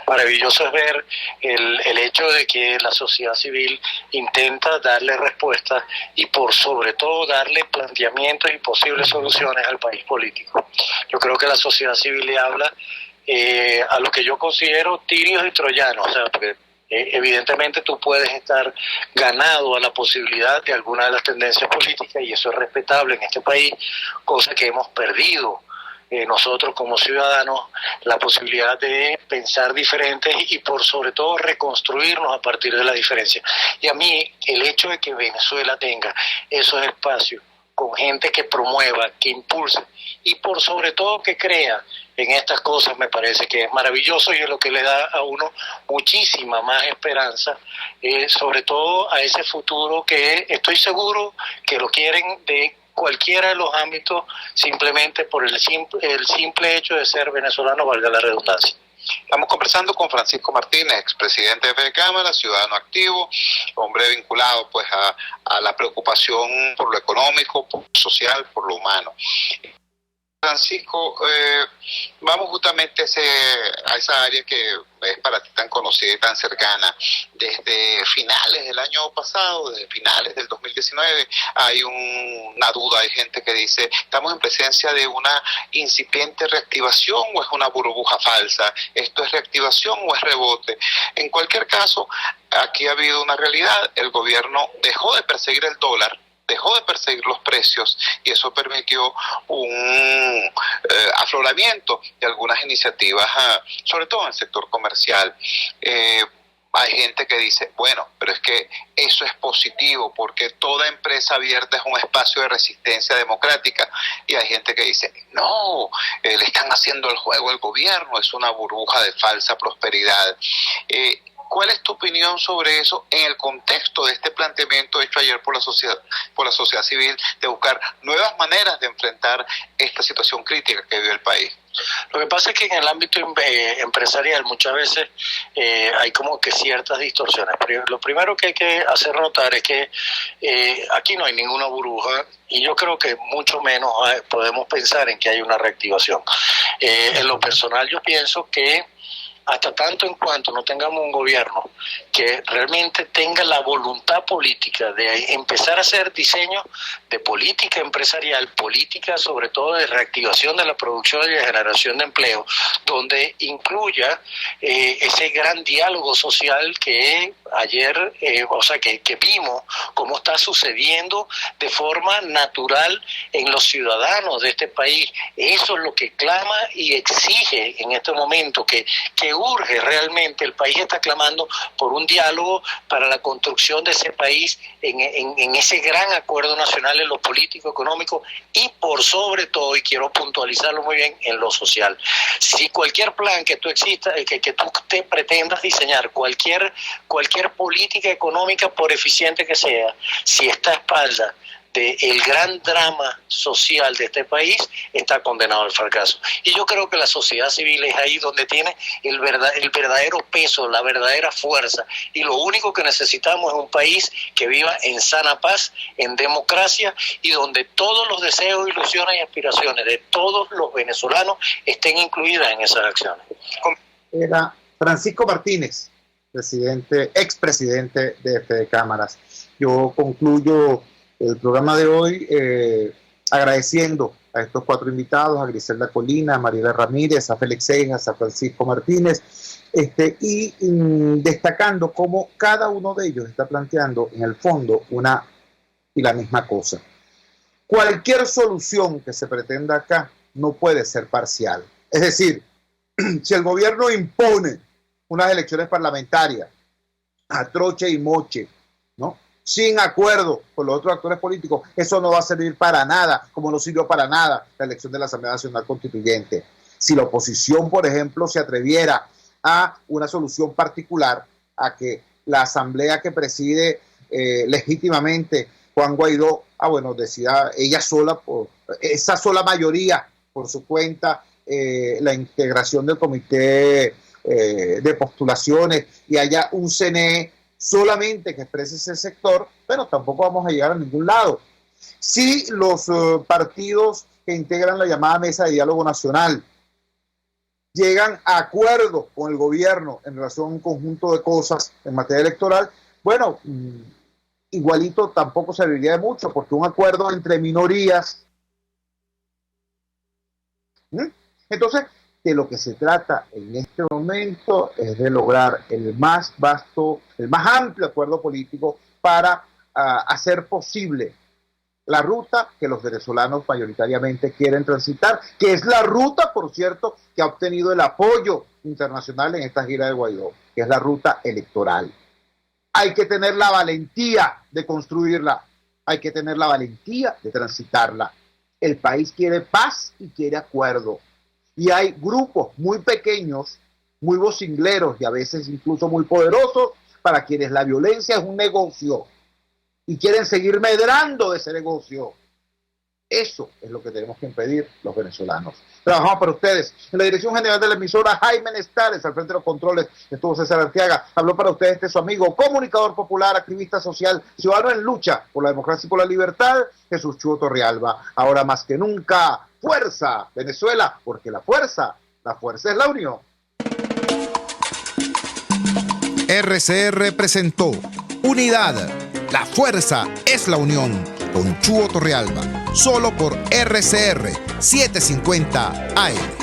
K: Maravilloso es ver el hecho de que la sociedad civil intenta darle respuestas y por sobre todo darle planteamientos y posibles soluciones al país político. Yo creo que la sociedad civil le habla a lo que yo considero tirios y troyanos, o sea, porque evidentemente tú puedes estar ganado a la posibilidad de alguna de las tendencias políticas y eso es respetable en este país, cosa que hemos perdido nosotros como ciudadanos, la posibilidad de pensar diferentes y por sobre todo reconstruirnos a partir de la diferencia. Y a mí el hecho de que Venezuela tenga esos espacios con gente que promueva, que impulse y por sobre todo que crea en estas cosas me parece que es maravilloso y es lo que le da a uno muchísima más esperanza, sobre todo a ese futuro que estoy seguro que lo quieren de cualquiera de los ámbitos simplemente por el simple hecho de ser venezolano, valga la redundancia.
B: Estamos conversando con Francisco Martínez, expresidente de Fede Cámara, ciudadano activo, hombre vinculado pues a la preocupación por lo económico, por lo social, por lo humano. Francisco, vamos justamente a esa área que es para ti tan conocida y tan cercana. Desde finales del año pasado, desde finales del 2019, hay una duda, hay gente que dice, ¿estamos en presencia de una incipiente reactivación o es una burbuja falsa? ¿Esto es reactivación o es rebote? En cualquier caso, aquí ha habido una realidad, el gobierno dejó de perseguir el dólar, dejó de perseguir los precios y eso permitió un afloramiento de algunas iniciativas, sobre todo en el sector comercial. Hay gente que dice, bueno, pero es que eso es positivo porque toda empresa abierta es un espacio de resistencia democrática. Y hay gente que dice, no, le están haciendo el juego al gobierno, es una burbuja de falsa prosperidad. ¿Cuál es tu opinión sobre eso en el contexto de este planteamiento hecho ayer por la sociedad civil de buscar nuevas maneras de enfrentar esta situación crítica que vive el país?
K: Lo que pasa es que en el ámbito empresarial muchas veces hay como que ciertas distorsiones. Pero lo primero que hay que hacer notar es que aquí no hay ninguna burbuja y yo creo que mucho menos podemos pensar en que hay una reactivación. En lo personal yo pienso que hasta tanto en cuanto no tengamos un gobierno que realmente tenga la voluntad política de empezar a hacer diseño de política empresarial, política sobre todo de reactivación de la producción y de generación de empleo, donde incluya ese gran diálogo social que ayer, que vimos cómo está sucediendo de forma natural en los ciudadanos de este país. Eso es lo que clama y exige en este momento, que urge realmente. El país está clamando por un diálogo para la construcción de ese país en ese gran acuerdo nacional en lo político, económico y por sobre todo, y quiero puntualizarlo muy bien, en lo social. Si cualquier plan que tú te pretendas diseñar, cualquier política económica, por eficiente que sea, si está a espalda del gran drama social de este país, está condenado al fracaso. Y yo creo que la sociedad civil es ahí donde tiene el verdadero peso, la verdadera fuerza. Y lo único que necesitamos es un país que viva en sana paz, en democracia, y donde todos los deseos, ilusiones y aspiraciones de todos los venezolanos estén incluidas en esas acciones.
A: Era Francisco Martínez, expresidente de Fede Cámaras. Yo concluyo el programa de hoy agradeciendo a estos 4 invitados, a Griselda Colina, a Mariela Ramírez, a Félix Seijas, a Francisco Martínez, y destacando cómo cada uno de ellos está planteando en el fondo una y la misma cosa. Cualquier solución que se pretenda acá no puede ser parcial. Es decir, si el gobierno impone unas elecciones parlamentarias a troche y moche, ¿no?, sin acuerdo con los otros actores políticos, eso no va a servir para nada, como no sirvió para nada la elección de la Asamblea Nacional Constituyente. Si la oposición, por ejemplo, se atreviera a una solución particular, a que la Asamblea que preside legítimamente Juan Guaidó, decida ella sola, por esa sola mayoría, por su cuenta, la integración del comité de postulaciones y haya un CNE solamente que exprese ese sector, pero tampoco vamos a llegar a ningún lado. Si los partidos que integran la llamada Mesa de Diálogo Nacional llegan a acuerdos con el gobierno en relación a un conjunto de cosas en materia electoral, igualito tampoco serviría de mucho, porque un acuerdo entre minorías. Entonces, de lo que se trata en este momento es de lograr el más amplio acuerdo político para hacer posible la ruta que los venezolanos mayoritariamente quieren transitar, que es la ruta, por cierto, que ha obtenido el apoyo internacional en esta gira de Guaidó, que es la ruta electoral. Hay que tener la valentía de construirla, hay que tener la valentía de transitarla. El país quiere paz y quiere acuerdo. Y hay grupos muy pequeños, muy vocingleros y a veces incluso muy poderosos, para quienes la violencia es un negocio y quieren seguir medrando de ese negocio. Eso es lo que tenemos que impedir los venezolanos. Trabajamos para ustedes. En la dirección general de la emisora, Jaime Nestales, al frente de los controles estuvo César Arteaga. Habló para ustedes su amigo, comunicador popular, activista social, ciudadano en lucha por la democracia y por la libertad, Jesús Chuo Torrealba. Ahora más que nunca, Fuerza Venezuela, porque la fuerza es la unión.
D: RCR presentó Unidad, la fuerza es la unión, con Chuo Torrealba, solo por RCR 750 AM.